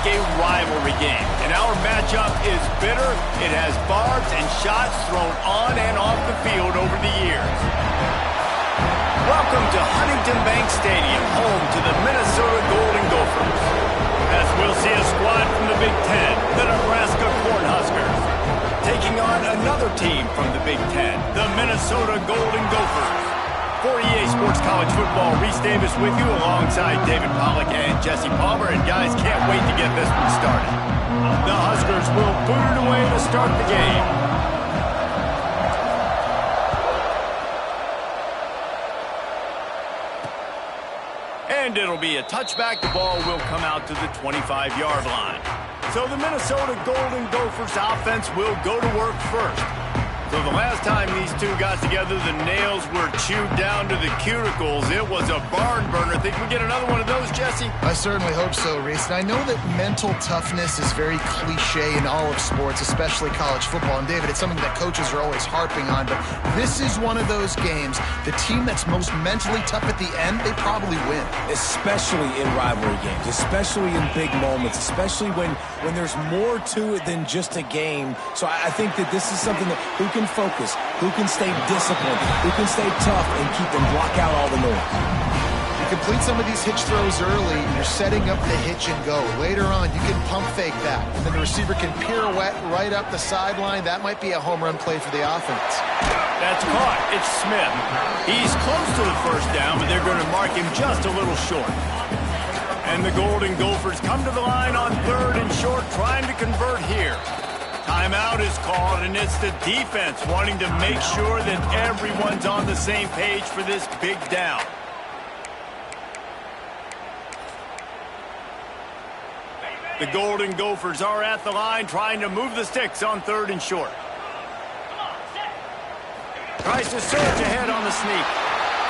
a rivalry game. And our matchup is bitter. It has barbs and shots thrown on and off the field over the years. Welcome to Huntington Bank Stadium, home to the Minnesota Golden Gophers. As we'll see a squad from the Big Ten, the Nebraska Cornhuskers, taking on another team from the Big Ten, the Minnesota Golden Gophers. For EA Sports College Football, Reese Davis with you alongside David Pollack and Jesse Palmer. And guys, can't wait to get this one started. The Huskers will boot it away to start the game. And it'll be a touchback. The ball will come out to the 25-yard line. So the Minnesota Golden Gophers offense will go to work first. So the last time these two got together, the nails were chewed down to the cuticles. It was a barn burner. Think we get another one of those, Jesse? I certainly hope so, Reese. And I know that mental toughness is very cliche in all of sports, especially college football. And David, it's something that coaches are always harping on. But this is one of those games. The team that's most mentally tough at the end, they probably win. Especially in rivalry games, especially in big moments, especially when there's more to it than just a game. So I think that this is something that who can focus, who can stay disciplined, who can stay tough and keep them block out all the noise. You complete some of these hitch throws early, you're setting up the hitch and go. Later on, you can pump fake that, and then the receiver can pirouette right up the sideline. That might be a home run play for the offense. That's caught. It's Smith. He's close to the first down, but they're going to mark him just a little short. And the Golden Gophers come to the line on 3rd and short, trying to convert here. Timeout is called, and it's the defense wanting to make sure that everyone's on the same page for this big down. The Golden Gophers are at the line trying to move the sticks on 3rd and short. Tries to surge ahead on the sneak.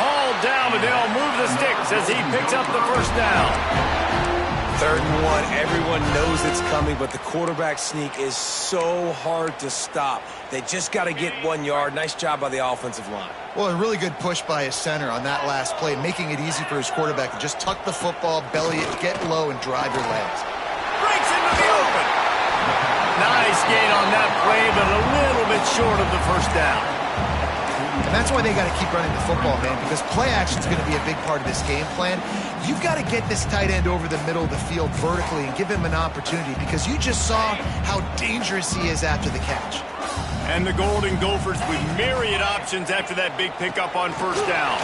All down, but they'll move the sticks as he picks up the first down. 3rd and 1, everyone knows it's coming, but the quarterback sneak is so hard to stop. They just got to get 1 yard. Nice job by the offensive line. Well, a really good push by his center on that last play, making it easy for his quarterback to just tuck the football, belly it, get low, and drive your legs. Breaks into the open. Nice gain on that play, but a little bit short of the first down. And that's why they got to keep running the football, man, because play action is going to be a big part of this game plan. You've got to get this tight end over the middle of the field vertically and give him an opportunity, because you just saw how dangerous he is after the catch. And the Golden Gophers with myriad options after that big pickup on first down.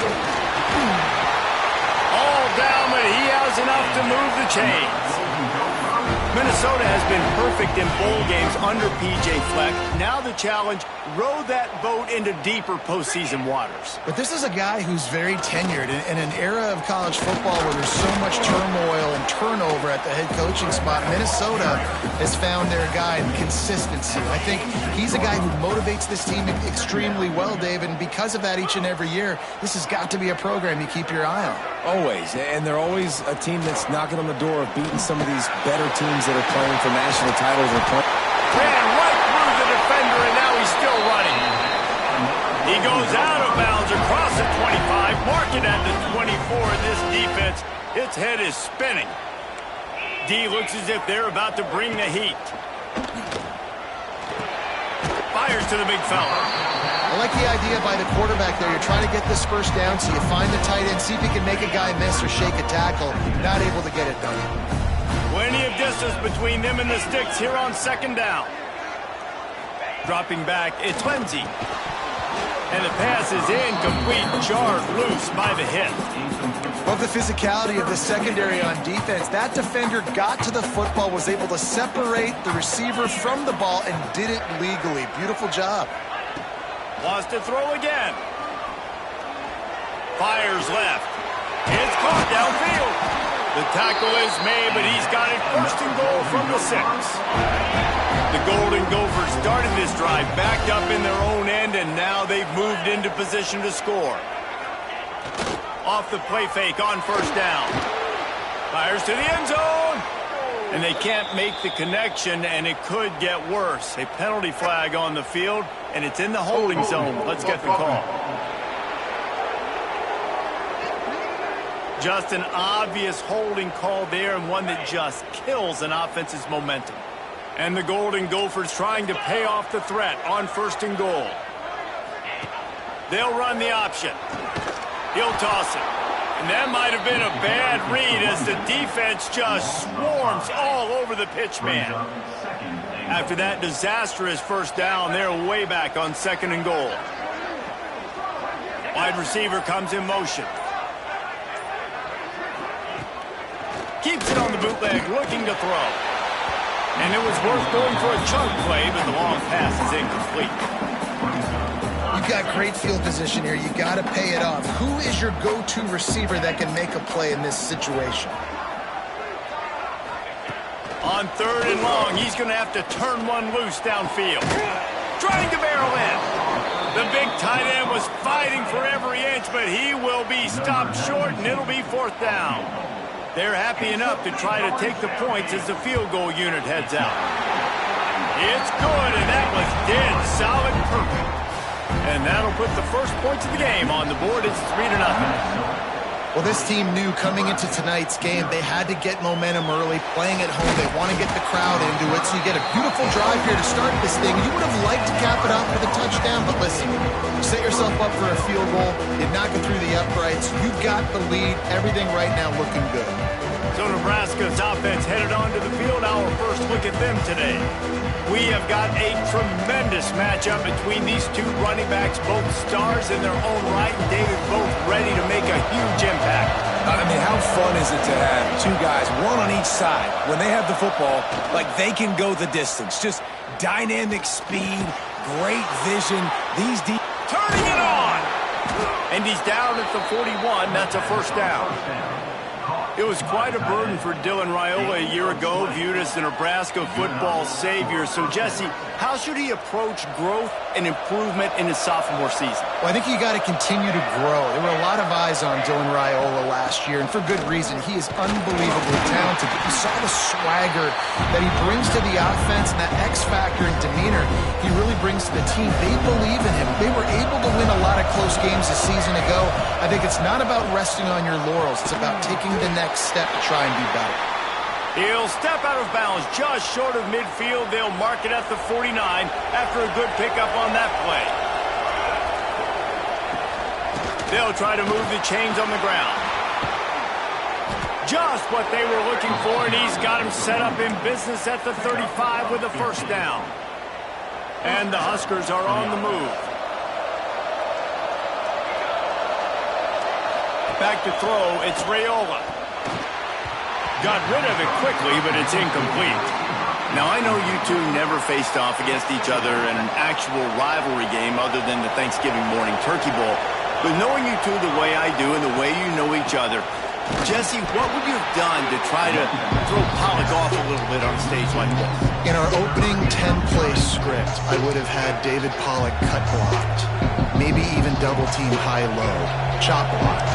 All down, but he has enough to move the chains. Minnesota has been perfect in bowl games under P.J. Fleck. Now the challenge, row that boat into deeper postseason waters. But this is a guy who's very tenured in an era of college football where there's so much turmoil and turnover at the head coaching spot. Minnesota has found their guy in consistency. I think he's a guy who motivates this team extremely well, David, and because of that each and every year, this has got to be a program you keep your eye on. Always, and they're always a team that's knocking on the door of beating some of these better teams that are playing for national titles. Ran right through the defender, and now he's still running. He goes out of bounds across the 25, mark it at the 24. This defense, its head is spinning. D looks as if they're about to bring the heat. Fires to the big fella. I like the idea by the quarterback there. You're trying to get this first down, so you find the tight end, see if he can make a guy miss or shake a tackle. Not able to get it done. Plenty of distance between them and the sticks here on 2nd down. Dropping back, it's Lindsey. And the pass is incomplete, jarred loose by the hit. Love the physicality of the secondary on defense. That defender got to the football, was able to separate the receiver from the ball, and did it legally. Beautiful job. Wants to throw again. Fires left. It's caught downfield. The tackle is made, but he's got it 1st and goal from the 6. The Golden Gophers started this drive backed up in their own end, and now they've moved into position to score. Off the play fake on 1st down. Fires to the end zone. And they can't make the connection, and it could get worse. A penalty flag on the field, and it's in the holding zone. Let's get the call. Just an obvious holding call there, and one that just kills an offense's momentum. And the Golden Gophers trying to pay off the threat on 1st and goal. They'll run the option. He'll toss it. And that might have been a bad read as the defense just swarms all over the pitch man. After that disastrous 1st down, they're way back on 2nd and goal. Wide receiver comes in motion. Keeps it on the bootleg, looking to throw. And it was worth going for a chunk play, but the long pass is incomplete. You've got great field position here. You got to pay it off. Who is your go-to receiver that can make a play in this situation? On 3rd and long, he's going to have to turn one loose downfield. Trying to barrel in. The big tight end was fighting for every inch, but he will be stopped short, and it'll be 4th down. They're happy enough to try to take the points as the field goal unit heads out. It's good, and that was dead solid perfect. And that'll put the first points of the game on the board. It's 3-0. Well, this team knew coming into tonight's game they had to get momentum early, playing at home. They want to get the crowd into it, so you get a beautiful drive here to start this thing. You would have liked to cap it off with a touchdown, but listen, you set yourself up for a field goal. You knock it through the uprights. You've got the lead. Everything right now looking good. So Nebraska's offense headed onto the field. Our first look at them today. We have got a tremendous matchup between these two running backs, both stars in their own right, and David both ready to make a huge impact. I mean, how fun is it to have two guys, one on each side, when they have the football, like they can go the distance. Just dynamic speed, great vision. Turning it on! And he's down at the 41. That's a 1st down. It was quite a burden for Dylan Raiola a year ago, viewed as the Nebraska football savior. So, Jesse, how should he approach growth and improvement in his sophomore season? Well, I think you got to continue to grow. There were a lot of eyes on Dylan Raiola last year, and for good reason. He is unbelievably talented. You saw the swagger that he brings to the offense and that X factor and demeanor he really brings to the team. They believe in him. They were able to win a lot of close games a season ago. I think it's not about resting on your laurels. It's about taking the next step to try and be better. He'll step out of bounds just short of midfield. They'll mark it at the 49 after a good pickup on that play. They'll try to move the chains on the ground. Just what they were looking for, and he's got him set up in business at the 35 with a 1st down. And the Huskers are on the move. Back to throw, it's Raiola. Got rid of it quickly, but it's incomplete. Now, I know you two never faced off against each other in an actual rivalry game other than the Thanksgiving morning Turkey Bowl. But knowing you two the way I do and the way you know each other, Jesse, what would you have done to try to throw Pollock off a little bit on a stage like this? In our opening 10-play script, I would have had David Pollock cut blocked, maybe even double-team high-low, chop blocked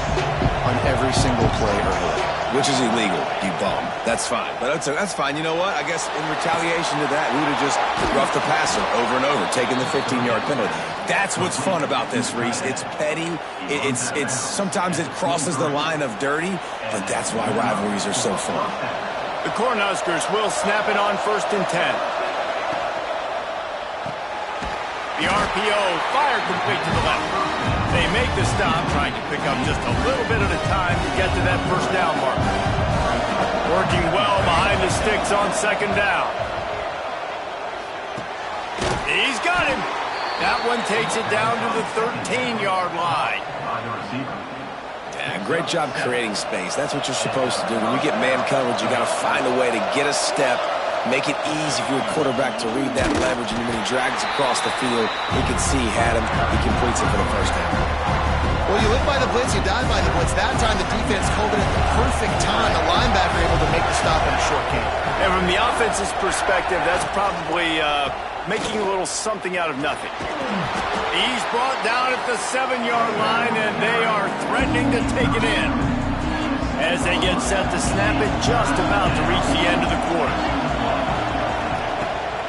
on every single play early. Which is illegal, you bum. That's fine. But that's fine. You know what? I guess in retaliation to that, we would have just roughed the passer over and over, taking the 15-yard penalty. That's what's fun about this, Reese. It's petty. It's sometimes it crosses the line of dirty, but that's why rivalries are so fun. The Cornhuskers will snap it on 1st and 10. The RPO, fire complete to the left. They make the stop, trying to pick up just a little bit at a time to get to that 1st down marker. Working well behind the sticks on 2nd down. He's got him. That one takes it down to the 13-yard line. Yeah, great job creating space. That's what you're supposed to do. When you get man coverage, you got to find a way to get a step, make it easy for your quarterback to read that leverage, and when he drags across the field, he can see he had him. He completes it for the 1st down. Well, you live by the blitz, you die by the blitz. That time the defense called it at the perfect time. The linebacker able to make the stop in a short game. And from the offense's perspective, that's probably making a little something out of nothing. He's brought down at the 7-yard line, and they are threatening to take it in as they get set to snap it just about to reach the end of the quarter.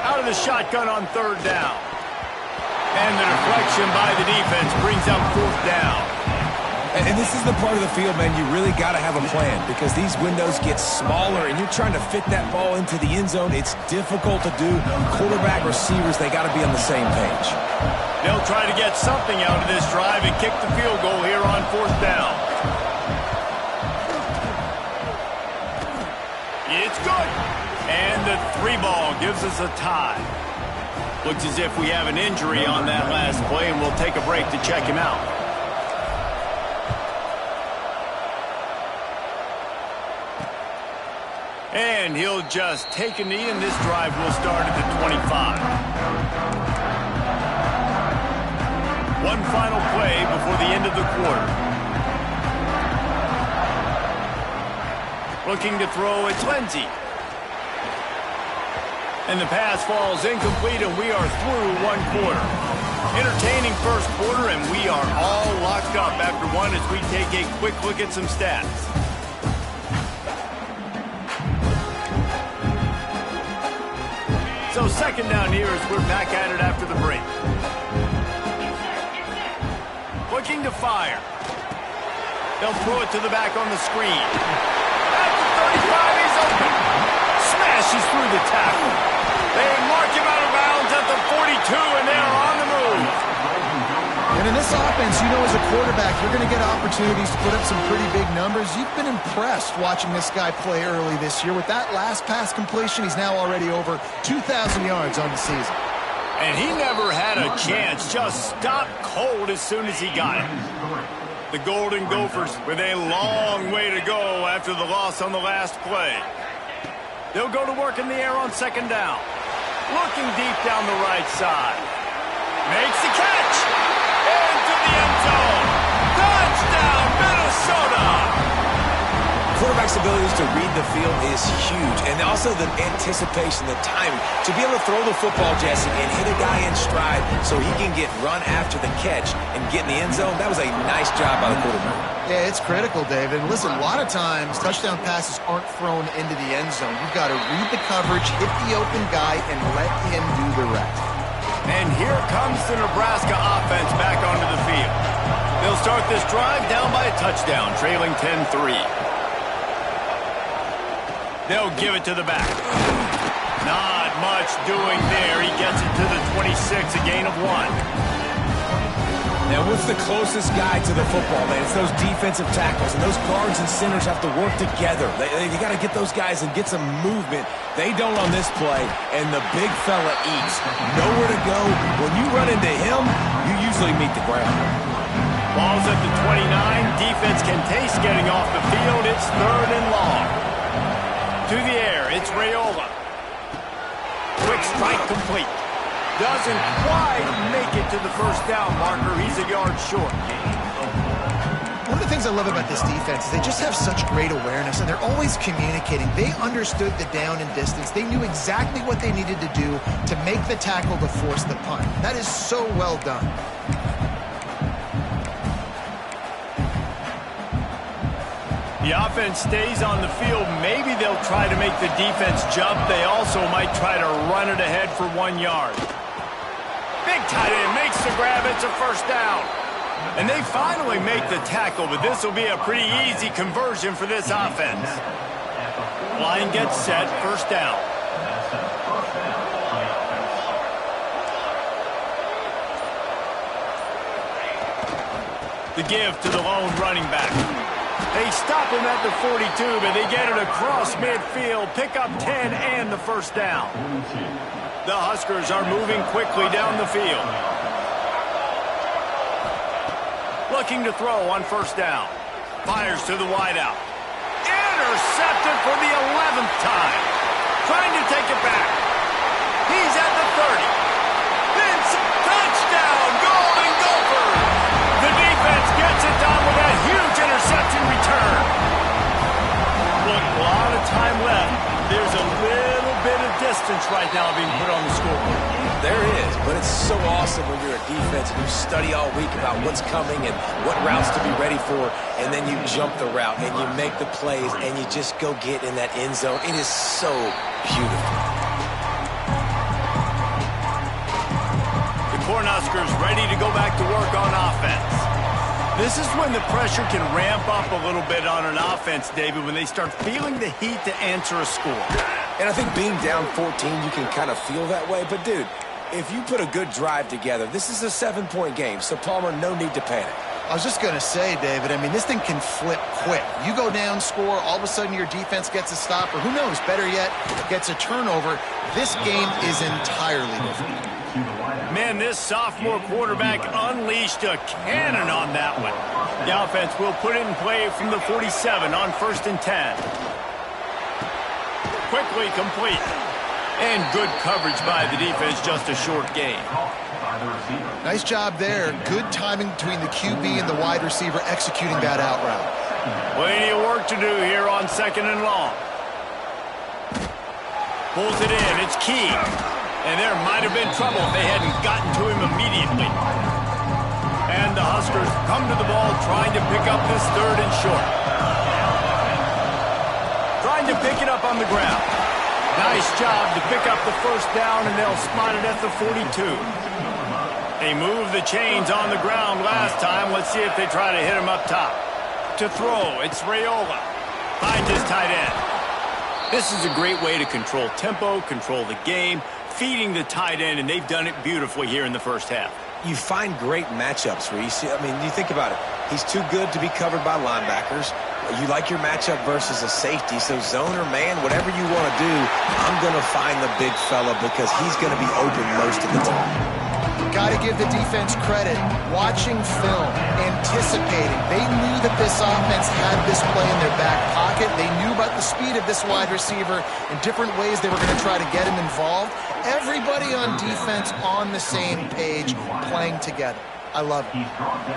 Out of the shotgun on 3rd down. And the deflection by the defense brings up 4th down. And this is the part of the field, man, you really got to have a plan because these windows get smaller and you're trying to fit that ball into the end zone. It's difficult to do. Quarterback, receivers, they got to be on the same page. They'll try to get something out of this drive and kick the field goal here on 4th down. It's good. And the 3-ball gives us a tie. Looks as if we have an injury on that last play, and we'll take a break to check him out. And he'll just take a knee, and this drive will start at the 25. One final play before the end of the quarter. Looking to throw, it's Lindsey. And the pass falls incomplete, and we are through 1 quarter. Entertaining first quarter, and we are all locked up after one as we take a quick look at some stats. So 2nd down here as we're back at it after the break. Looking to fire. They'll throw it to the back on the screen. At the 35, he's open. Smashes through the tackle. They mark him out of bounds at the 42, and they're on the move. And in this offense, you know, as a quarterback, you're going to get opportunities to put up some pretty big numbers. You've been impressed watching this guy play early this year. With that last pass completion, he's now already over 2,000 yards on the season. And he never had a chance, just stopped cold as soon as he got it. The Golden Gophers with a long way to go after the loss on the last play. They'll go to work in the air on 2nd down. Looking deep down the right side. Makes the catch. Into the end zone. Touchdown, Minnesota. Quarterback's abilities to read the field is huge, and also the anticipation, the time to be able to throw the football, Jesse, and hit a guy in stride so he can get run after the catch and get in the end zone. That was a nice job by the quarterback. Yeah, it's critical, David. And listen, a lot of times touchdown passes aren't thrown into the end zone. You've got to read the coverage, hit the open guy, and let him do the rest. And here comes the Nebraska offense back onto the field. They'll start this drive down by a touchdown, trailing 10-3. They'll give it to the back. Not much doing there. He gets it to the 26, a gain of 1. Now, what's the closest guy to the football, man? It's those defensive tackles, and those guards and centers have to work together. They got to get those guys and get some movement. They don't on this play, and the big fella eats. Nowhere to go. When you run into him, you usually meet the ground. Ball's at the 29. Defense can taste getting off the field. It's 3rd and long. To the air, it's Raiola. Quick strike complete. Doesn't quite make it to the 1st down marker. He's a yard short. One of the things I love about this defense is they just have such great awareness, and they're always communicating. They understood the down and distance. They knew exactly what they needed to do to make the tackle to force the punt. That is so well done. The offense stays on the field. Maybe they'll try to make the defense jump. They also might try to run it ahead for 1 yard. Big tight end makes the grab. It's a 1st down. And they finally make the tackle, but this will be a pretty easy conversion for this offense. Line gets set, 1st down. The give to the lone running back. They stop him at the 42, but they get it across midfield, pick up 10 and the 1st down. The Huskers are moving quickly down the field. Looking to throw on 1st down. Fires to the wideout. Intercepted for the 11th time. Trying to take it back. He's at the 30. Vince, touchdown, Golden Gophers. The defense gets it done with that huge interception return. Look, a lot of time left. There's a little bit of distance right now being put on the scoreboard. There is, but it's so awesome when you're a defense and you study all week about what's coming and what routes to be ready for, and then you jump the route and you make the plays and you just go get in that end zone. It is so beautiful. The Cornhuskers ready to go back to work on offense. This is when the pressure can ramp up a little bit on an offense, David, when they start feeling the heat to answer a score. And I think being down 14, you can kind of feel that way. But, dude, if you put a good drive together, this is a 7-point game. So, Palmer, no need to panic. I was just going to say, David, I mean, this thing can flip quick. You go down, score, all of a sudden your defense gets a stop, or who knows, better yet, gets a turnover. This game is entirely different. Man, this sophomore quarterback unleashed a cannon on that one. The offense will put it in play from the 47 on 1st and 10. Quickly complete. And good coverage by the defense, just a short gain. Nice job there. Good timing between the QB and the wide receiver executing that out route. Plenty of work to do here on 2nd and long. Pulls it in. It's Key. And there might have been trouble if they hadn't gotten to him immediately. And the Huskers come to the ball trying to pick up this 3rd and short. Trying to pick it up on the ground. Nice job to pick up the 1st down, and they'll spot it at the 42. They moved the chains on the ground last time. Let's see if they try to hit him up top. To throw, it's Raiola. Finds his tight end. This is a great way to control tempo, control the game, feeding the tight end, and they've done it beautifully here in the 1st half. You find great matchups, Reese. I mean, you think about it. He's too good to be covered by linebackers. You like your matchup versus a safety, so zone or man, whatever you want to do, I'm going to find the big fella because he's going to be open most of the time. Got to give the defense credit. Watching film, anticipating. They knew that this offense had this play in their back pocket. They knew about the speed of this wide receiver in different ways they were going to try to get him involved. Everybody on defense on the same page, playing together. I love it.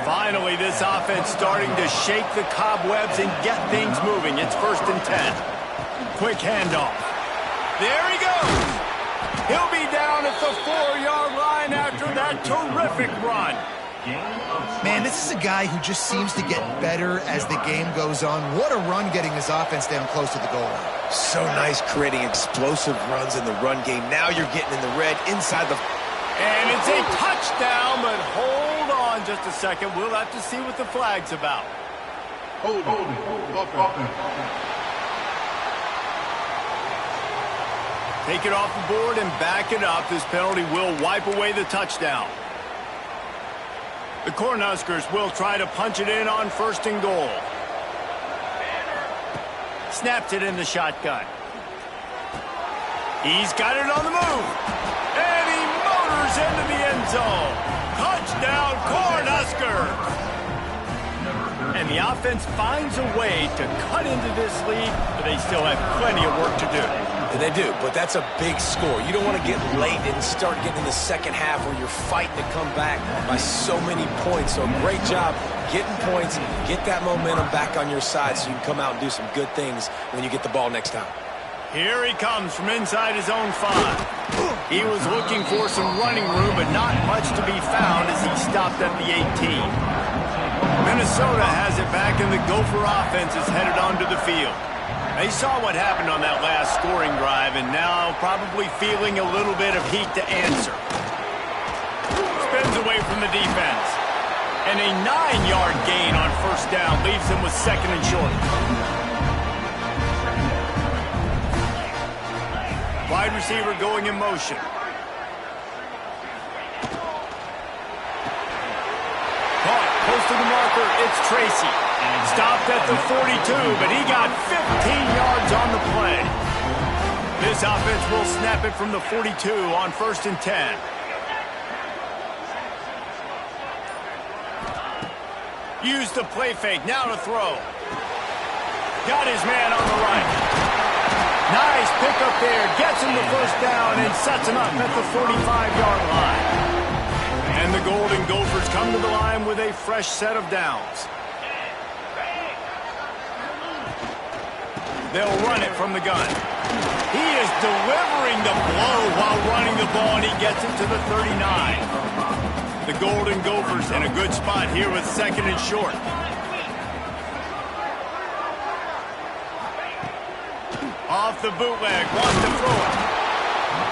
Finally, this offense starting to shake the cobwebs and get things moving. It's 1st and 10. Quick handoff. There he goes. He'll be down at the 4-yard line after that terrific run. Man, this is a guy who just seems to get better as the game goes on. What a run getting his offense down close to the goal line. So nice creating explosive runs in the run game. Now you're getting in the red inside the... And it's a touchdown, but hold on just a second. We'll have to see what the flag's about. Hold. Take it off the board and back it up. This penalty will wipe away the touchdown. The Cornhuskers will try to punch it in on 1st and goal. Snaps it in the shotgun. He's got it on the move. And he motors into the end zone. Touchdown, Cornhuskers! And the offense finds a way to cut into this lead, but they still have plenty of work to do. They do, but that's a big score. You don't want to get late and start getting in the 2nd half where you're fighting to come back by so many points. So great job getting points, get that momentum back on your side so you can come out and do some good things when you get the ball next time. Here he comes from inside his own 5. He was looking for some running room, but not much to be found as he stopped at the 18. Minnesota has it back, and the Gopher offense is headed onto the field. They saw what happened on that last scoring drive, and now probably feeling a little bit of heat to answer. Spins away from the defense. And a 9-yard gain on 1st down leaves them with 2nd and short. Wide receiver going in motion. Caught, close to the marker, it's Tracy. Stopped at the 42, but he got 15 yards on the play. This offense will snap it from the 42 on 1st and 10. Use the play fake, now to throw. Got his man on the right. Nice pickup there, gets him the 1st down and sets him up at the 45-yard line. And the Golden Gophers come to the line with a fresh set of downs. They'll run it from the gun. He is delivering the blow while running the ball, and he gets it to the 39. The Golden Gophers in a good spot here with 2nd and short. Off the bootleg, wants to throw it.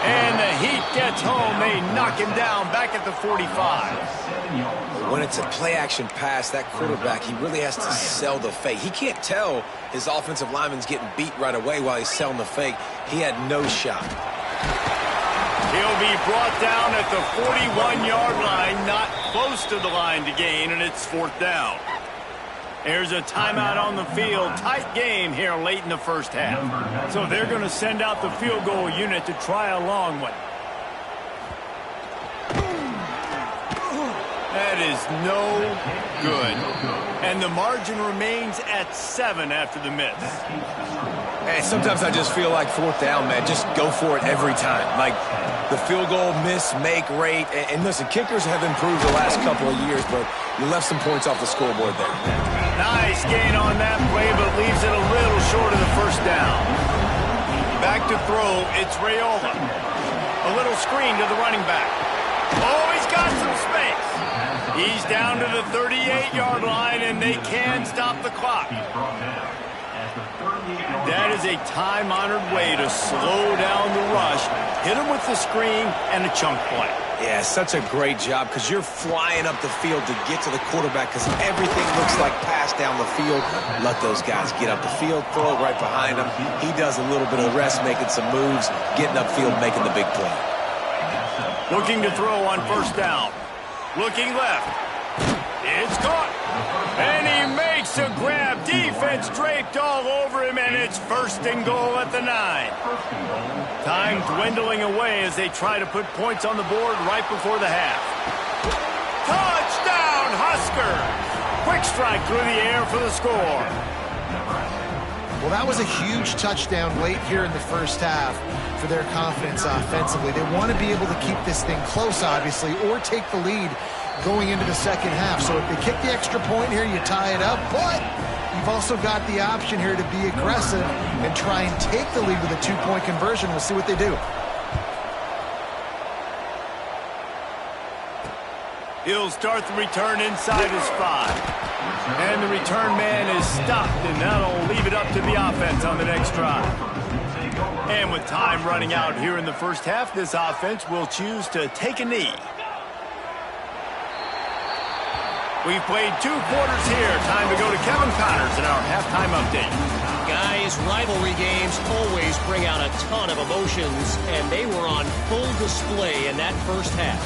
And the heat gets home. They knock him down back at the 45. When it's a play-action pass, that quarterback, he really has to sell the fake. He can't tell his offensive lineman's getting beat right away while he's selling the fake. He had no shot. He'll be brought down at the 41-yard line, not close to the line to gain, and it's 4th down. There's a timeout on the field. Tight game here late in the first half. So they're going to send out the field goal unit to try a long one. That is no good. And the margin remains at 7 after the miss. Hey, sometimes I just feel like 4th down, man. Just go for it every time. Like the field goal miss, make rate. And listen, kickers have improved the last couple of years, but you left some points off the scoreboard there. Nice gain on that play, but leaves it a little short of the first down. Back to throw, it's Raiola. A little screen to the running back. Oh, he's got some space. He's down to the 38-yard line, and they can stop the clock. That is a time-honored way to slow down the rush, hit him with the screen, and a chunk play. Yeah, such a great job because you're flying up the field to get to the quarterback because everything looks like pass down the field. Let those guys get up the field, throw it right behind him. He does a little bit of rest, making some moves, getting upfield, making the big play. Looking to throw on first down. Looking left. It's caught. And he makes a grab. Defense draped all over him, and it's 1st and goal at the 9. Time dwindling away as they try to put points on the board right before the half. Touchdown, Huskers! Quick strike through the air for the score. Well, that was a huge touchdown late here in the first half for their confidence offensively. They want to be able to keep this thing close, obviously, or take the lead going into the second half. So if they kick the extra point here, you tie it up, but you've also got the option here to be aggressive and try and take the lead with a 2-point conversion. We'll see what they do. He'll start the return inside his 5. And the return man is stopped, and that'll leave it up to the offense on the next drive. And with time running out here in the first half, this offense will choose to take a knee. We've played 2 quarters here. Time to go to Kevin Connors in our halftime update. Guys, rivalry games always bring out a ton of emotions, and they were on full display in that first half.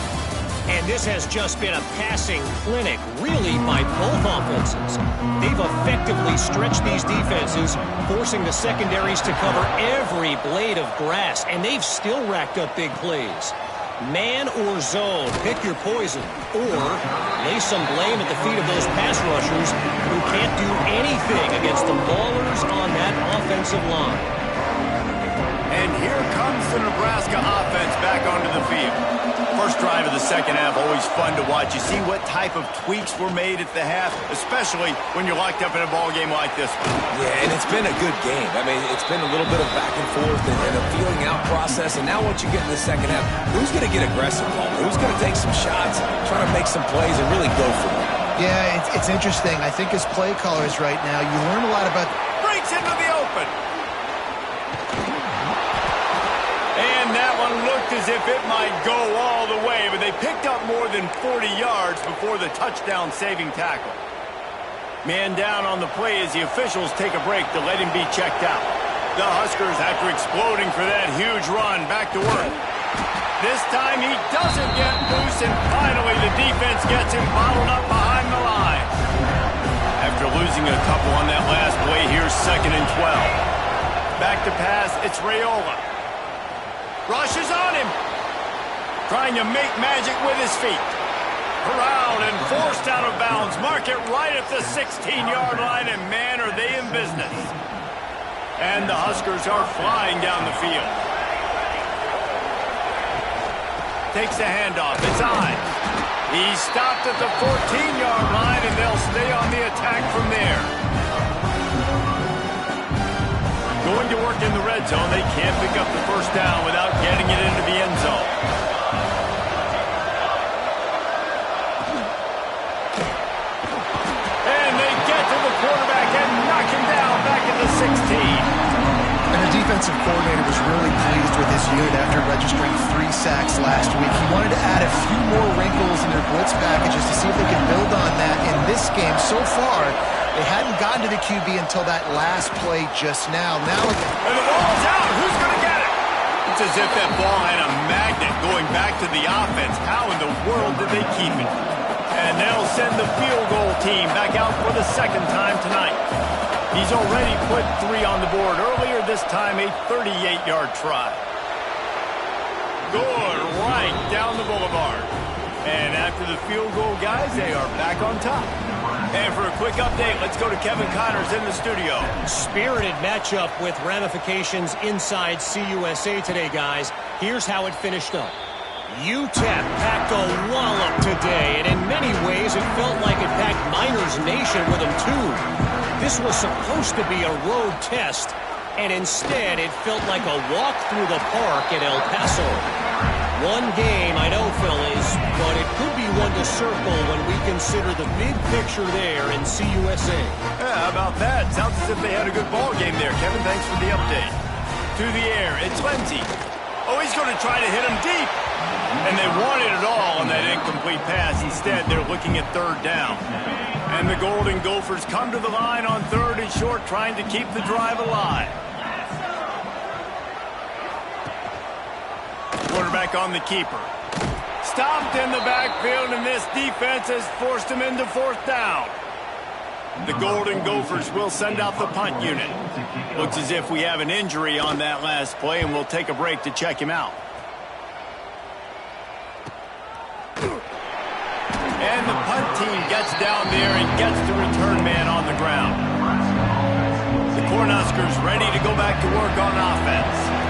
And this has just been a passing clinic, really, by both offenses. They've effectively stretched these defenses, forcing the secondaries to cover every blade of grass, and they've still racked up big plays. Man or zone, pick your poison, or lay some blame at the feet of those pass rushers who can't do anything against the maulers on that offensive line. And here comes the Nebraska offense back onto the field. First drive of the second half, always fun to watch. You see what type of tweaks were made at the half, especially when you're locked up in a ball game like this one. Yeah, and it's been a good game. I mean, it's been a little bit of back and forth and a feeling out process. And now once you get in the second half, who's going to get aggressive, Palmer? Who's going to take some shots, try to make some plays, and really go for it? Yeah, it's interesting. I think as play callers right now, you learn a lot about... Breaks into the open. And that one looked as if it might go all the way, but they picked up more than 40 yards before the touchdown-saving tackle. Man down on the play as the officials take a break to let him be checked out. The Huskers, after exploding for that huge run, back to work. This time he doesn't get loose, and finally the defense gets him bottled up behind the line. After losing a couple on that last play, here's 2nd and 12. Back to pass, it's Raiola. Rushes on him. Trying to make magic with his feet. Corralled and forced out of bounds. Mark it right at the 16-yard line, and man, are they in business. And the Huskers are flying down the field. Takes the handoff. It's on. He's stopped at the 14-yard line, and they'll stay on the attack from there. Going to work in the red zone. They can't pick up the first down without getting it into the end zone. And they get to the quarterback and knock him down back at the 16. And the defensive coordinator was really pleased with his unit after registering 3 3 sacks last week. He wanted to add a few more wrinkles in their blitz packages to see if they could build on that in this game. So far, they hadn't gotten to the QB until that last play just now. And the ball's out. Who's going to get it? It's as if that ball had a magnet going back to the offense. How in the world did they keep it? And they'll send the field goal team back out for the second time tonight. He's already put 3 on the board earlier, this time a 38-yard try. Good right down the boulevard. And after the field goal, guys, they are back on top. And for a quick update, let's go to Kevin Connors in the studio. Spirited matchup with ramifications inside CUSA today, guys. Here's how it finished up. UTEP packed a wallop today, and in many ways it felt like it packed Miners Nation with them too. This was supposed to be a road test, and instead it felt like a walk through the park at El Paso. One game, I know, fellas, but it could be one to circle when we consider the big picture there in CUSA. Yeah, how about that? Sounds as if they had a good ball game there. Kevin, thanks for the update. To the air, it's Lindsey. Oh, he's going to try to hit him deep. And they wanted it all on that incomplete pass. Instead, they're looking at 3rd down. And the Golden Gophers come to the line on 3rd and short, trying to keep the drive alive. Quarterback on the keeper. Stopped in the backfield, and this defense has forced him into 4th down. The Golden Gophers will send out the punt unit. Looks as if we have an injury on that last play, and we'll take a break to check him out. And the punt team gets down there and gets the return man on the ground. The Cornhuskers ready to go back to work on offense.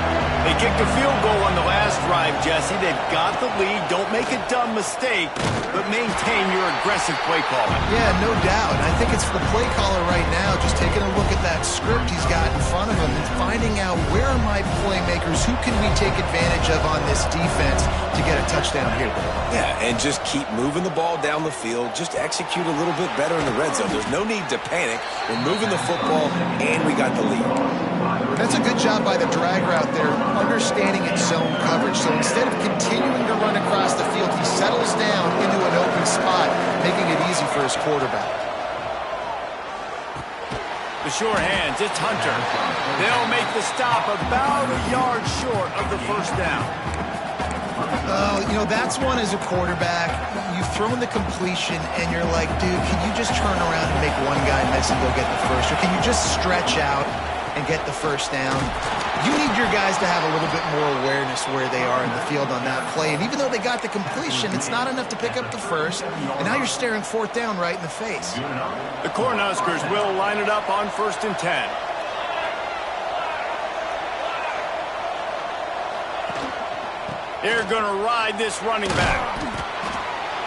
They kicked a field goal on the last drive, Jesse. They've got the lead. Don't make a dumb mistake, but maintain your aggressive play calling. Yeah, no doubt. I think it's the play caller right now just taking a look at that script he's got in front of him and finding out where are my playmakers, who can we take advantage of on this defense to get a touchdown here. Yeah, and just keep moving the ball down the field. Just execute a little bit better in the red zone. There's no need to panic. We're moving the football, and we got the lead. That's a good job by the drag route there, understanding its zone coverage. So instead of continuing to run across the field, he settles down into an open spot, making it easy for his quarterback. The sure hands, it's Hunter. They'll make the stop about a yard short of the 1st down. You know, that's one as a quarterback. You've thrown the completion, and you're like, dude, can you just turn around and make one guy miss and go get the first? Or can you just stretch out and get the 1st down? You need your guys to have a little bit more awareness where they are in the field on that play. And even though they got the completion, it's not enough to pick up the 1st. And now you're staring 4th down right in the face. The Cornhuskers will line it up on 1st and 10. They're going to ride this running back.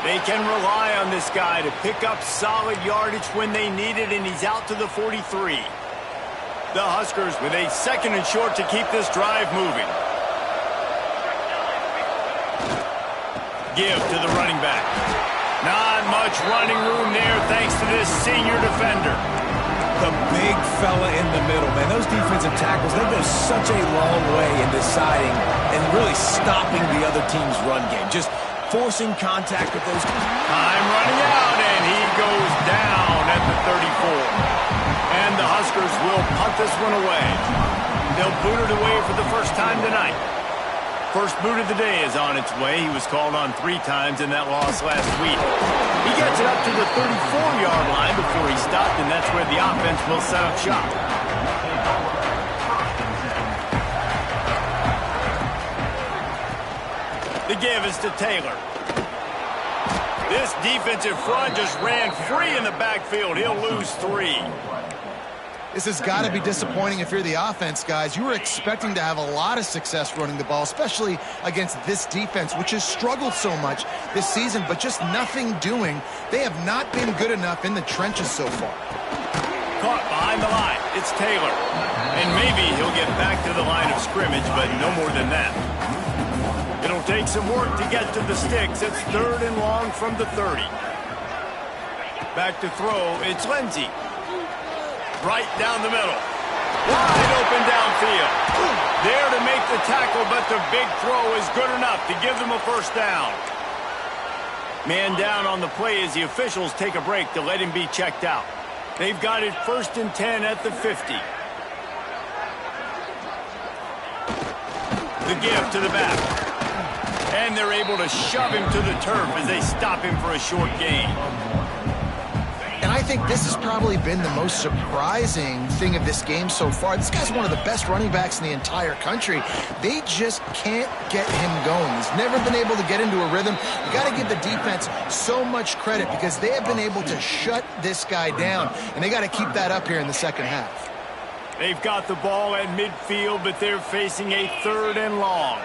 They can rely on this guy to pick up solid yardage when they need it, and he's out to the 43. The Huskers with a 2nd and short to keep this drive moving. Give to the running back. Not much running room there thanks to this senior defender. The big fella in the middle, man. Those defensive tackles, they go such a long way in deciding and really stopping the other team's run game. Just forcing contact with those. Time running out, and he goes down at the 34. And the Huskers will punt this one away. They'll boot it away for the 1st time tonight. First boot of the day is on its way. He was called on 3 times in that loss last week. He gets it up to the 34-yard line before he stopped, and that's where the offense will set up shop. The give is to Taylor. This defensive front just ran free in the backfield. He'll lose 3. This has got to be disappointing if you're the offense, guys. You were expecting to have a lot of success running the ball, especially against this defense, which has struggled so much this season, but just nothing doing. They have not been good enough in the trenches so far. Caught behind the line. It's Taylor. And maybe he'll get back to the line of scrimmage, but no more than that. It'll take some work to get to the sticks. It's 3rd and long from the 30. Back to throw. It's Lindsey. Right down the middle. Wide open downfield. There to make the tackle, but the big throw is good enough to give them a first down. Man down on the play as the officials take a break to let him be checked out. They've got it 1st and 10 at the 50. The give to the back. And they're able to shove him to the turf as they stop him for a short gain. And I think this has probably been the most surprising thing of this game so far. This guy's one of the best running backs in the entire country. They just can't get him going. He's never been able to get into a rhythm. You got to give the defense so much credit because they have been able to shut this guy down, and they got to keep that up here in the second half. They've got the ball at midfield, but they're facing a 3rd and long.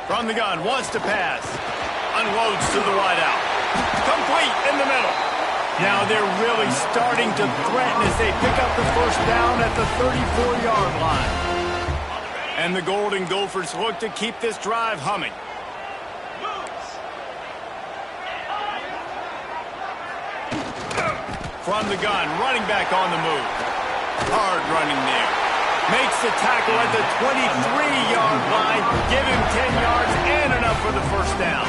From the gun, wants to pass. Unloads to the wideout. Complete in the middle. Now they're really starting to threaten as they pick up the first down at the 34-yard line. And the Golden Gophers look to keep this drive humming. From the gun, running back on the move. Hard running there. Makes the tackle at the 23-yard line. Give him 10 yards and enough for the first down.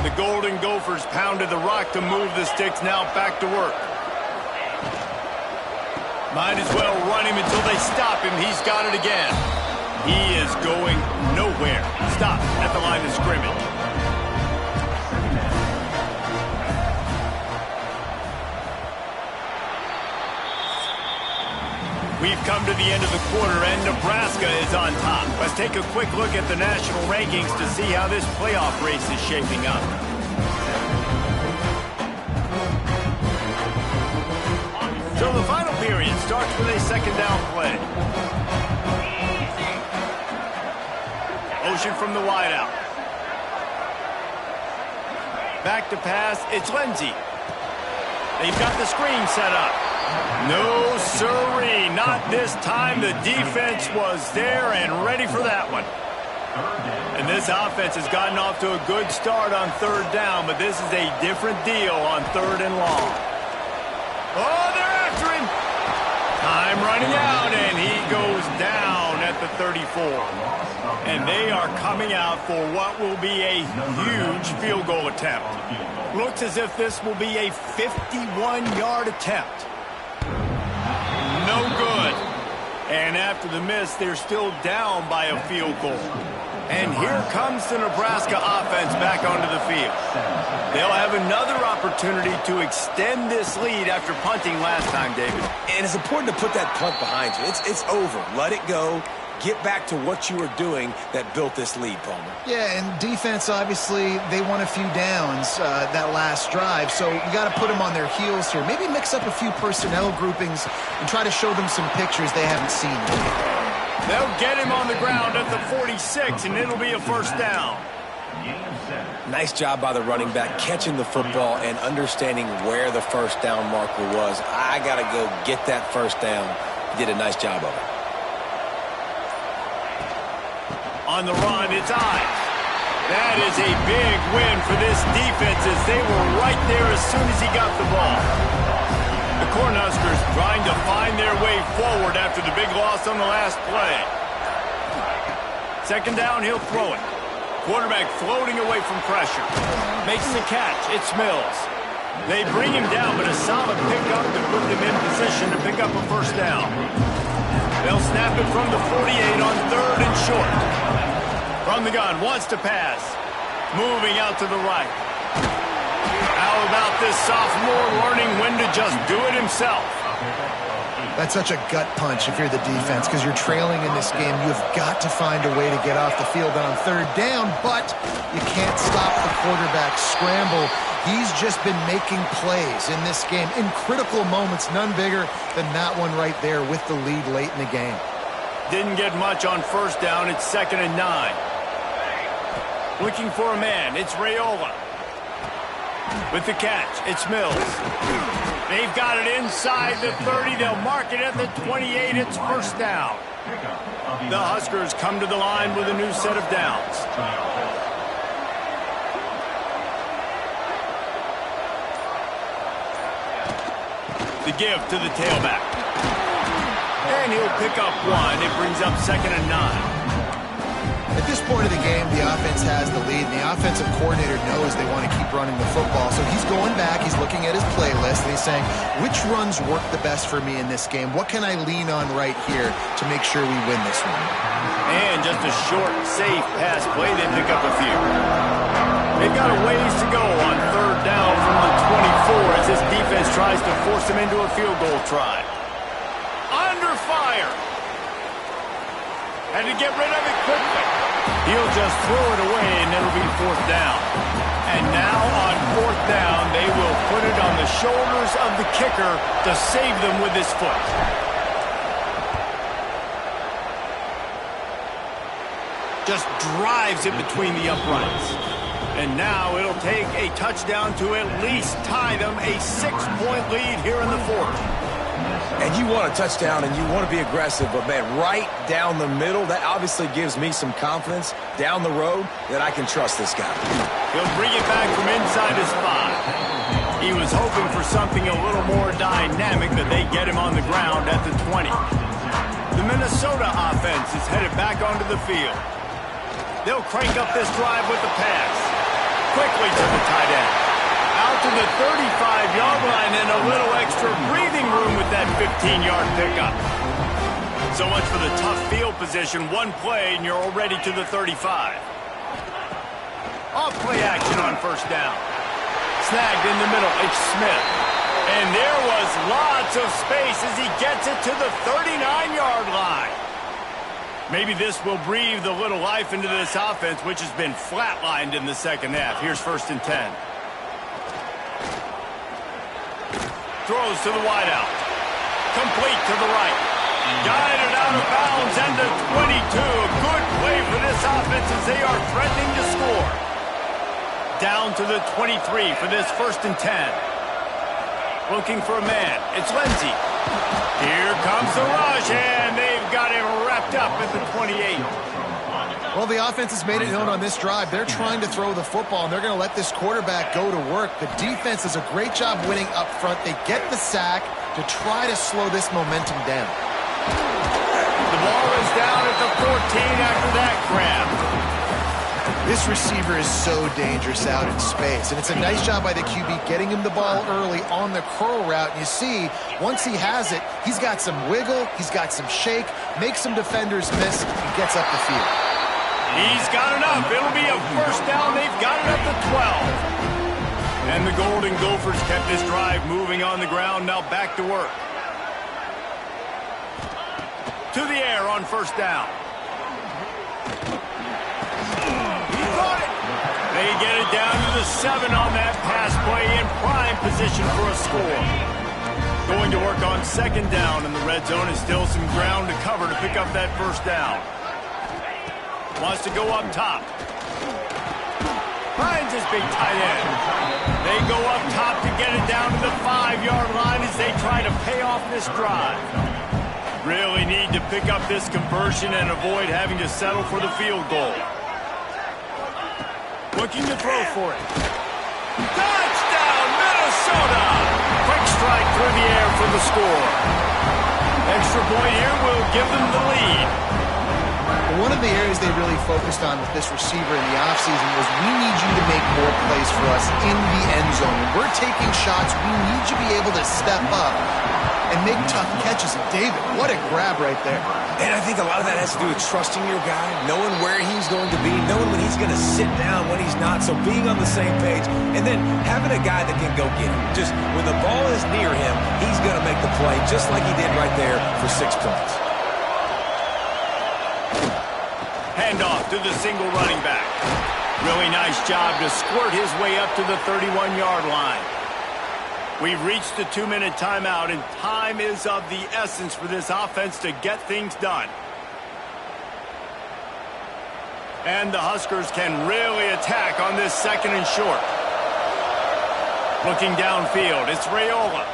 The Golden Gophers pounded the rock to move the sticks. Now back to work. Might as well run him until they stop him. He's got it again. He is going nowhere. Stop at the line of scrimmage. We've come to the end of the quarter, and Nebraska is on top. Let's take a quick look at the national rankings to see how this playoff race is shaping up. So the final period starts with a second down play. Motion from the wideout. Back to pass, it's Lindsey. They've got the screen set up. No, sirree, not this time. The defense was there and ready for that one. And this offense has gotten off to a good start on 3rd down, but this is a different deal on 3rd and long. Oh, they're after him. Time running out, and he goes down at the 34. And they are coming out for what will be a huge field goal attempt. Looks as if this will be a 51-yard attempt. No good. And after the miss, they're still down by a field goal. And here comes the Nebraska offense back onto the field. They'll have another opportunity to extend this lead after punting last time, David. And it's important to put that punt behind you. It's over. Let it go. Get back to what you were doing that built this lead, Palmer. Yeah, and defense, obviously, they won a few downs that last drive, so you got to put them on their heels here. Maybe mix up a few personnel groupings and try to show them some pictures they haven't seen yet. They'll get him on the ground at the 46, and it'll be a first down. Nice job by the running back catching the football and understanding where the first down marker was. I got to go get that first down. He did a nice job of it. On the run, it's Ives. That is a big win for this defense as they were right there as soon as he got the ball. The Cornhuskers trying to find their way forward after the big loss on the last play. Second down, he'll throw it. Quarterback floating away from pressure. Makes the catch. It's Mills. They bring him down, but a solid pickup to put them in position to pick up a first down. They'll snap it from the 48 on 3rd and short. From the gun, wants to pass. Moving out to the right. How about this sophomore learning when to just do it himself? That's such a gut punch if you're the defense because you're trailing in this game. You've got to find a way to get off the field on 3rd down, but you can't stop the quarterback scramble. He's just been making plays in this game in critical moments, none bigger than that one right there with the lead late in the game. Didn't get much on first down. It's 2nd and 9. Looking for a man. It's Raiola. With the catch, it's Mills. They've got it inside the 30. They'll mark it at the 28. It's first down. The Huskers come to the line with a new set of downs. The give to the tailback. And he'll pick up one. It brings up 2nd and 9. At this point of the game, the offense has the lead, and the offensive coordinator knows they want to keep running the football. So he's going back, he's looking at his playlist, and he's saying, which runs work the best for me in this game? What can I lean on right here to make sure we win this one? And just a short, safe pass play, they pick up a few. They've got a ways to go on 3rd down from the 24 as this defense tries to force them into a field goal try. Under fire. And to get rid of it quickly. He'll just throw it away, and it'll be 4th down. And now on 4th down, they will put it on the shoulders of the kicker to save them with his foot. Just drives it between the uprights. And now it'll take a touchdown to at least tie them a 6-point lead here in the 4th. And you want a touchdown and you want to be aggressive, but, man, right down the middle, that obviously gives me some confidence down the road that I can trust this guy. He'll bring it back from inside his 5. He was hoping for something a little more dynamic, but they get him on the ground at the 20. The Minnesota offense is headed back onto the field. They'll crank up this drive with the pass. Quickly to the tight end. Out to the 35-yard line and a little extra breathing room with that 15-yard pickup. So much for the tough field position. One play and you're already to the 35. Off play action on 1st down. Snagged in the middle. It's Smith. And there was lots of space as he gets it to the 39-yard line. Maybe this will breathe a little life into this offense, which has been flatlined in the 2nd half. Here's 1st and 10. Throws to the wideout. Complete to the right. Guided out of bounds and to 22. Good play for this offense as they are threatening to score. Down to the 23 for this 1st and 10. Looking for a man. It's Lindsey. Here comes the rush, and they've got him wrapped up at the 28. Well, the offense has made it known on this drive. They're trying to throw the football, and they're going to let this quarterback go to work. The defense does a great job winning up front. They get the sack to try to slow this momentum down. The ball is down at the 14 after that grab. This receiver is so dangerous out in space, and it's a nice job by the QB getting him the ball early on the curl route. And you see, once he has it, he's got some wiggle, he's got some shake, makes some defenders miss, and gets up the field. He's got enough. It'll be a 1st down. They've got it up to 12. And the Golden Gophers kept this drive moving on the ground. Now back to work. To the air on 1st down. He caught it. They get it down to the 7 on that pass play in prime position for a score. Going to work on 2nd down, and the red zone is still some ground to cover to pick up that 1st down. Wants to go up top. Finds his big tight end. They go up top to get it down to the 5-yard line as they try to pay off this drive. Really need to pick up this conversion and avoid having to settle for the field goal. Looking to throw for it. Touchdown, Minnesota! Quick strike through the air for the score. Extra point here will give them the lead. One of the areas they really focused on with this receiver in the offseason was we need you to make more plays for us in the end zone. When we're taking shots, we need you to be able to step up and make tough catches. And David, what a grab right there. And I think a lot of that has to do with trusting your guy, knowing where he's going to be, knowing when he's going to sit down, when he's not. So being on the same page, and then having a guy that can go get him. Just when the ball is near him, he's going to make the play just like he did right there for 6 points. Handoff to the single running back. Really nice job to squirt his way up to the 31-yard line. We've reached the 2-minute timeout, and time is of the essence for this offense to get things done. And the Huskers can really attack on this 2nd and short. Looking downfield, it's Raiola.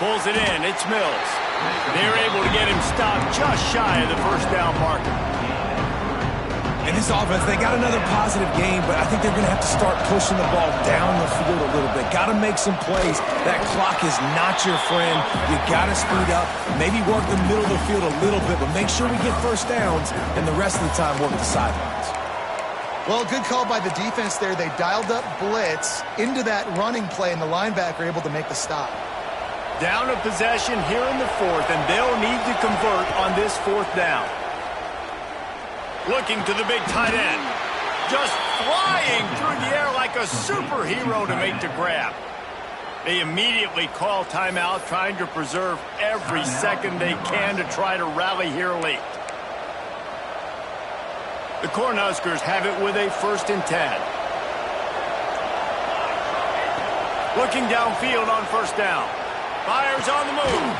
Pulls it in, it's Mills. They're able to get him stopped just shy of the 1st down marker. And this offense, they got another positive game, but I think they're going to have to start pushing the ball down the field a little bit. Got to make some plays. That clock is not your friend. You got to speed up. Maybe work the middle of the field a little bit, but make sure we get first downs, and the rest of the time work the sidelines. Well, good call by the defense there. They dialed up blitz into that running play, and the linebacker able to make the stop. Down a possession here in the fourth, and they'll need to convert on this fourth down. Looking to the big tight end. Just flying through the air like a superhero to make the grab. They immediately call timeout, trying to preserve every second they can to try to rally here late. The Cornhuskers have it with a 1st and 10. Looking downfield on 1st down. Fires on the move.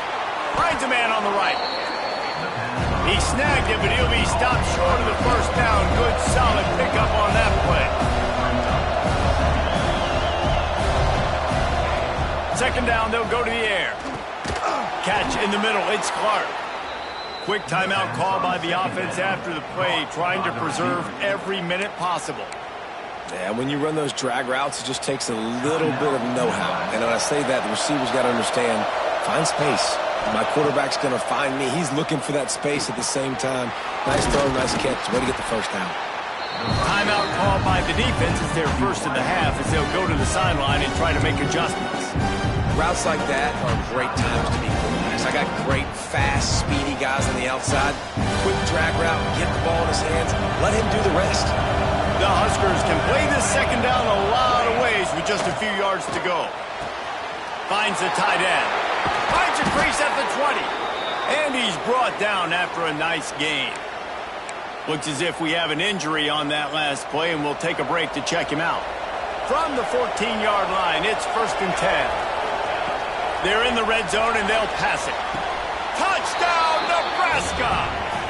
Finds a man on the right. He snagged it, but he'll be stopped short of the 1st down. Good, solid pickup on that play. 2nd down, they'll go to the air. Catch in the middle, it's Clark. Quick timeout call by the offense after the play, trying to preserve every minute possible. Yeah, when you run those drag routes, it just takes a little bit of know-how. And when I say that, the receivers got to understand, find space. My quarterback's going to find me. He's looking for that space at the same time. Nice throw, nice catch. Way to get the 1st down. Timeout called by the defense. It's their first of the half as they'll go to the sideline and try to make adjustments. Routes like that are great times to be quarterbacks. I got great, fast, speedy guys on the outside. Quick drag route, get the ball in his hands, let him do the rest. The Huskers can play this 2nd down a lot of ways with just a few yards to go. Finds the tight end. Finds a crease at the 20. And he's brought down after a nice gain. Looks as if we have an injury on that last play, and we'll take a break to check him out. From the 14-yard line, it's 1st and 10. They're in the red zone, and they'll pass it. Touchdown, Nebraska!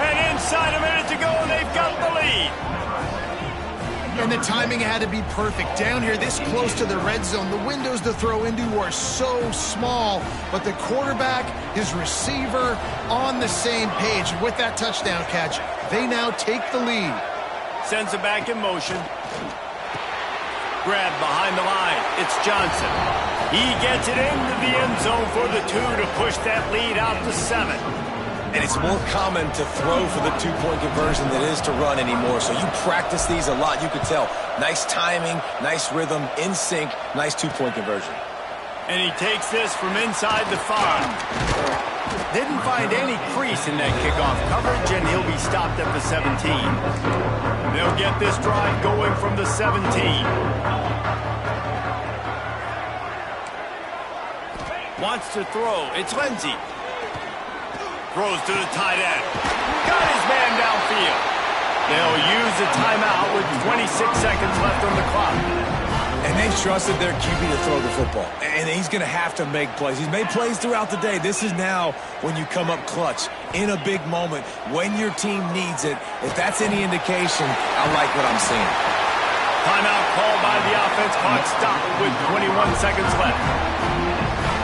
And inside a minute to go, and they've got the lead. And the timing had to be perfect. Down here, this close to the red zone, the windows to throw into are so small, but the quarterback, his receiver, on the same page. With that touchdown catch, they now take the lead. Sends it back in motion. Grab behind the line. It's Johnson. He gets it into the end zone for the 2 to push that lead out to 7. And it's more common to throw for the 2-point conversion than it is to run anymore. So you practice these a lot. You could tell. Nice timing, nice rhythm, in sync, nice 2-point conversion. And he takes this from inside the 5. Didn't find any crease in that kickoff coverage, and he'll be stopped at the 17. They'll get this drive going from the 17. Wants to throw. It's Lindsey. Throws to the tight end. Got his man downfield. They'll use a timeout with 26 seconds left on the clock. And they've trusted their QB to throw the football. And he's going to have to make plays. He's made plays throughout the day. This is now when you come up clutch in a big moment when your team needs it. If that's any indication, I like what I'm seeing. Timeout called by the offense. Clock stopped with 21 seconds left.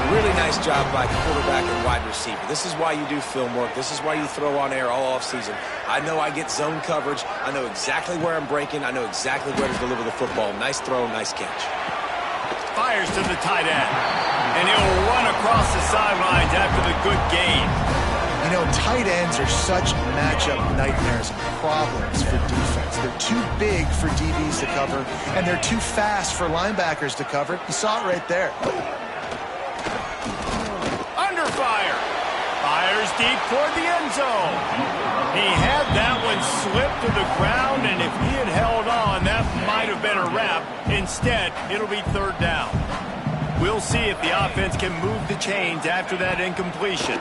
Really nice job by quarterback and wide receiver. This is why you do film work. This is why you throw on air all offseason. I know I get zone coverage. I know exactly where I'm breaking. I know exactly where to deliver the football. Nice throw, nice catch. Fires to the tight end. And he'll run across the sidelines after the good gain. You know, tight ends are such matchup nightmares and problems for defense. They're too big for DBs to cover, and they're too fast for linebackers to cover. You saw it right there. Fire. Fires deep toward the end zone. He had that one slip to the ground, and if he had held on, that might have been a wrap. Instead, it'll be 3rd down. We'll see if the offense can move the chains after that incompletion.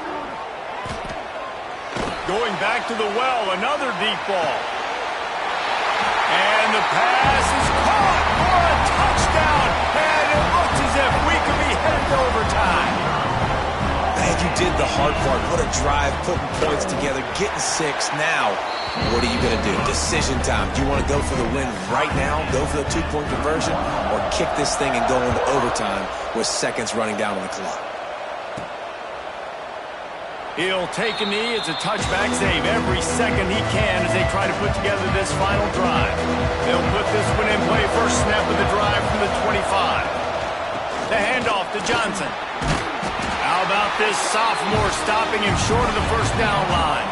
Going back to the well, another deep ball. And the pass is caught for a touchdown, and it looks as if we could be headed to overtime. Man, you did the hard part. What a drive, putting points together, getting 6. Now, what are you going to do? Decision time. Do you want to go for the win right now, go for the 2-point conversion, or kick this thing and go into overtime with seconds running down on the clock? He'll take a knee. It's a touchback save every second he can as they try to put together this final drive. They'll put this one in play first snap of the drive from the 25. The handoff to Johnson. How about this sophomore stopping him short of the first down line?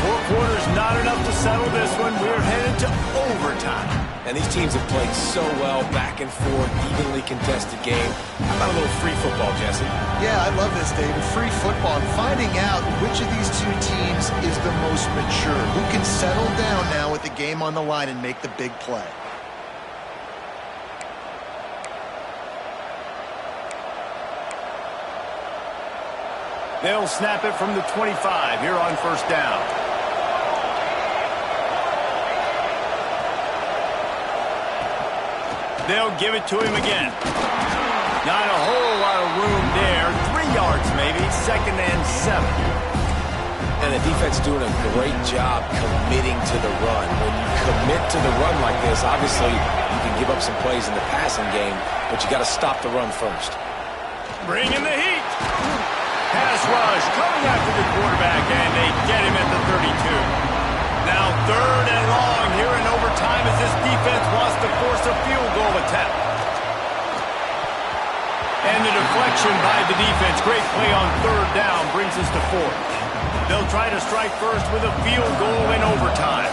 4 quarters not enough to settle this one. We're headed to overtime. And these teams have played so well, back and forth, evenly contested game. How about a little free football, Jesse? Yeah, I love this, David. Free football. Finding out which of these two teams is the most mature. Who can settle down now with the game on the line and make the big play. They'll snap it from the 25 here on first down. They'll give it to him again. Not a whole lot of room there. 3 yards maybe, 2nd and 7. And the defense doing a great job committing to the run. When you commit to the run like this, obviously you can give up some plays in the passing game, but you got to stop the run first. Bring in the heat. Pass rush coming after the quarterback, and they get him at the 32. Now 3rd and long here in overtime as this defense wants to force a field goal attempt. And the deflection by the defense. Great play on 3rd down brings us to 4th. They'll try to strike first with a field goal in overtime.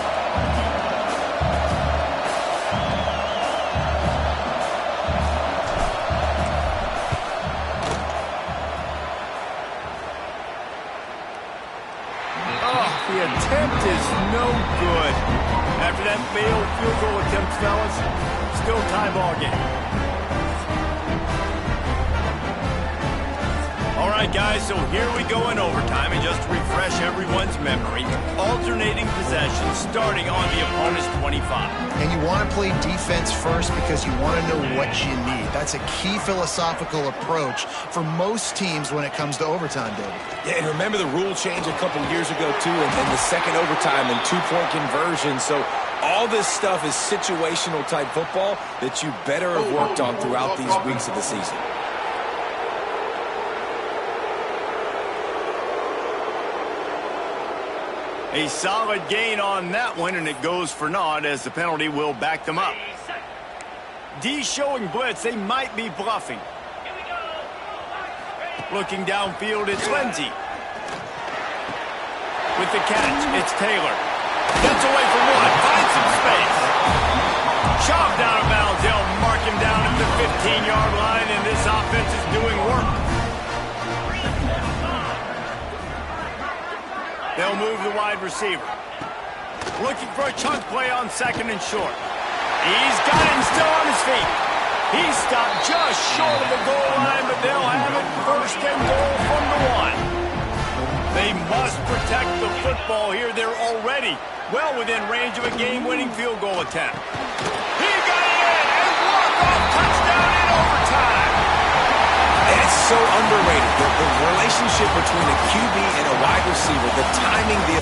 The attempt is no good. After that failed field goal attempt, fellas, still tie ball game. All right, guys, so here we go in overtime. And just to refresh everyone's memory, alternating possessions starting on the opponent's 25. And you want to play defense first because you want to know what you need. That's a key philosophical approach for most teams when it comes to overtime, David. Yeah, and remember the rule change a couple years ago, too, and the second overtime and 2-point conversion. So all this stuff is situational type football that you better have worked on throughout these weeks of the season. A solid gain on that one, and it goes for naught as the penalty will back them up. D showing blitz. They might be bluffing. Looking downfield, it's Lindsey. With the catch, it's Taylor. Gets away from one, finds some space. Shoved out of bounds. They'll mark him down at the 15-yard line, and this offense is doing work. They'll move the wide receiver. Looking for a chunk play on 2nd and short. He's got him still on his feet. He stopped just short of the goal line, but they'll have it 1st and goal from the 1. They must protect the football here. They're already well within range of a game-winning field goal attempt. He got it in, and walk-off touchdown in overtime. It's so underrated. The relationship between a QB and a wide receiver, the timing, the